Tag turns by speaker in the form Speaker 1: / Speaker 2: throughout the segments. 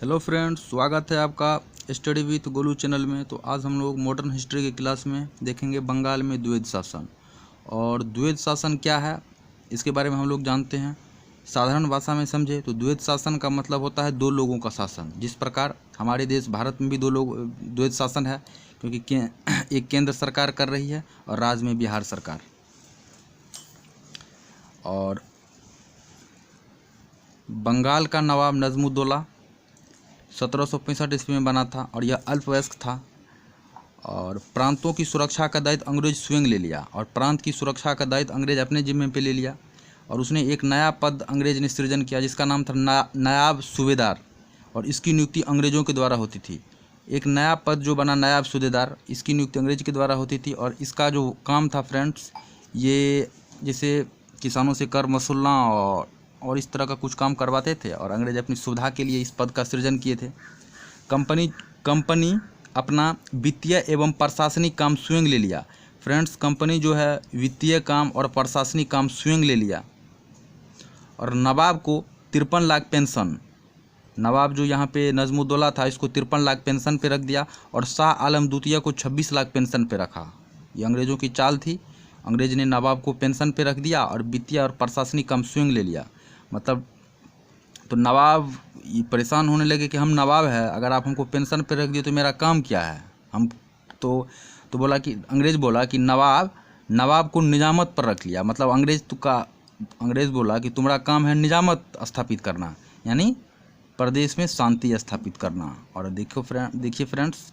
Speaker 1: Hello friends, स्वागत है आपका स्टडी विथ गोलू चैनल में। तो आज हम लोग मॉडर्न हिस्ट्री की क्लास में देखेंगे बंगाल में द्वैध शासन। और द्वैध शासन क्या है इसके बारे में हम लोग जानते हैं। साधारण भाषा में समझे तो द्वैध शासन का मतलब होता है दो लोगों का शासन। जिस प्रकार हमारे देश भारत में भी दो लोग द्वैध शासन है, क्योंकि एक केंद्र सरकार कर रही है और राज्य में बिहार सरकार। और बंगाल का नवाब नजमुद्दौला 1765 ईस्वी में बना था और यह अल्पवयस्क था। और प्रांतों की सुरक्षा का दायित्व अंग्रेज स्वयं ले लिया और प्रांत की सुरक्षा का दायित्व अंग्रेज अपने जिम्मे पे ले लिया। और उसने एक नया पद अंग्रेज ने सृजन किया जिसका नाम था नायाब सूबेदार, और इसकी नियुक्ति अंग्रेज़ों के द्वारा होती थी। एक नया पद जो बना नायाब सूबेदार, इसकी नियुक्ति अंग्रेज के द्वारा होती थी। और इसका जो काम था फ्रेंड्स, ये जैसे किसानों से कर वसूलना और इस तरह का कुछ काम करवाते थे, और अंग्रेज अपनी सुविधा के लिए इस पद का सृजन किए थे। कंपनी अपना वित्तीय एवं प्रशासनिक काम स्वयं ले लिया। फ्रेंड्स, कंपनी जो है वित्तीय काम और प्रशासनिक काम स्वयं ले लिया। और नवाब को 53 लाख पेंशन, नवाब जो यहाँ पे नजमुद्दौला था इसको 53 लाख पेंशन पे रख दिया, और शाह आलम द्वितीय को 26 लाख पेंशन पे रखा। ये अंग्रेज़ों की चाल थी। अंग्रेज ने नवाब को पेंशन पे रख दिया और वित्तीय और प्रशासनिक काम स्वयं ले लिया। मतलब तो नवाब परेशान होने लगे कि हम नवाब है, अगर आप हमको पेंशन पे रख दिए तो मेरा काम क्या है। हम तो बोला कि अंग्रेज़ बोला कि नवाब को निजामत पर रख लिया। मतलब अंग्रेज़ बोला कि तुम्हारा काम है निजामत स्थापित करना, यानी प्रदेश में शांति स्थापित करना। और देखिए फ्रेंड्स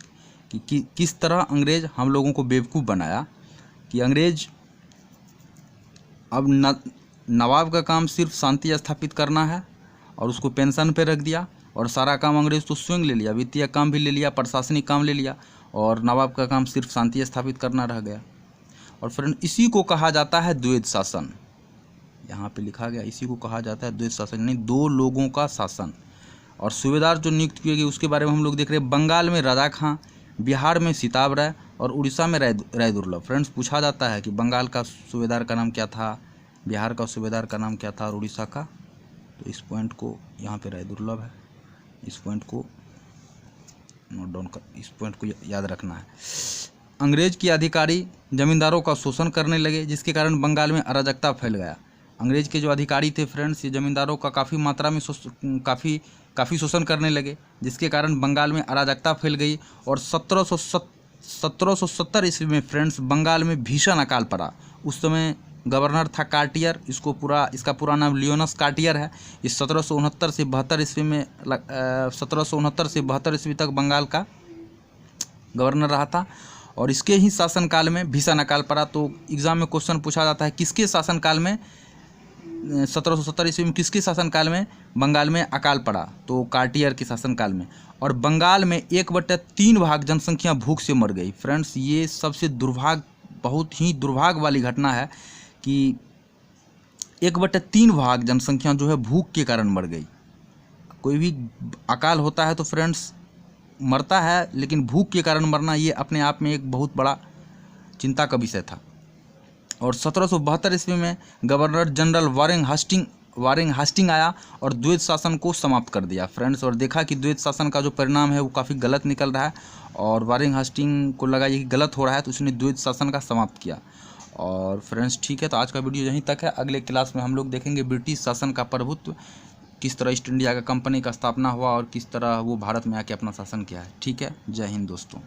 Speaker 1: कि किस तरह अंग्रेज़ हम लोगों को बेवकूफ़ बनाया कि अंग्रेज़ अब नवाब का काम सिर्फ शांति स्थापित करना है और उसको पेंशन पे रख दिया, और सारा काम अंग्रेज़ तो स्वयं ले लिया, वित्तीय काम भी ले लिया, प्रशासनिक काम ले लिया, और नवाब का काम सिर्फ शांति स्थापित करना रह गया। और फ्रेंड, इसी को कहा जाता है द्वैध शासन। यहाँ पे लिखा गया, इसी को कहा जाता है द्वैध शासन, यानी दो लोगों का शासन। और सूबेदार जो नियुक्त किए गए उसके बारे में हम लोग देख रहे हैं। बंगाल में राजा खां, बिहार में सिताब राय और उड़ीसा में राय दुर्लभ। फ्रेंड्स, पूछा जाता है कि बंगाल का सूबेदार का नाम क्या था, बिहार का सूबेदार का नाम क्या था और उड़ीसा का। तो इस पॉइंट को यहाँ पे राय दुर्लभ है, इस पॉइंट को नोट डाउन कर, इस पॉइंट को याद रखना है। अंग्रेज के अधिकारी जमींदारों का शोषण करने लगे, जिसके कारण बंगाल में अराजकता फैल गया। अंग्रेज के जो अधिकारी थे फ्रेंड्स, ये जमींदारों का काफ़ी मात्रा में काफ़ी शोषण करने लगे, जिसके कारण बंगाल में अराजकता फैल गई। और 1770 ईस्वी में फ्रेंड्स बंगाल में भीषण अकाल पड़ा। उस समय गवर्नर था कार्टियर, इसका पूरा नाम लियोनस कार्टियर है। इस 1769 से 72 ईस्वी में 1769 से 72 ईस्वी तक बंगाल का गवर्नर रहा था। और इसके ही शासनकाल में भीषण अकाल पड़ा। तो एग्ज़ाम में क्वेश्चन पूछा जाता है किसके शासनकाल में 1770 ईस्वी में किसके शासनकाल में बंगाल में अकाल पड़ा, तो कार्टियर के शासनकाल में। और बंगाल में 1/3 भाग जनसंख्या भूख से मर गई। फ्रेंड्स, ये सबसे बहुत ही दुर्भाग्य वाली घटना है कि 1/3 भाग जनसंख्या जो है भूख के कारण मर गई। कोई भी अकाल होता है तो फ्रेंड्स मरता है, लेकिन भूख के कारण मरना ये अपने आप में एक बहुत बड़ा चिंता का विषय था। और 1772 ईस्वी में गवर्नर जनरल वारेंग हास्टिंग आया और द्वैध शासन को समाप्त कर दिया फ्रेंड्स। और देखा कि द्वैध शासन का जो परिणाम है वो काफ़ी गलत निकल रहा है, और वारेंग हास्टिंग को लगा ये कि गलत हो रहा है, तो उसने द्वैध शासन का समाप्त किया। और फ्रेंड्स ठीक है, तो आज का वीडियो यहीं तक है। अगले क्लास में हम लोग देखेंगे ब्रिटिश शासन का प्रभुत्व, किस तरह ईस्ट इंडिया का कंपनी का स्थापना हुआ और किस तरह वो भारत में आके अपना शासन किया है। ठीक है, जय हिंद दोस्तों।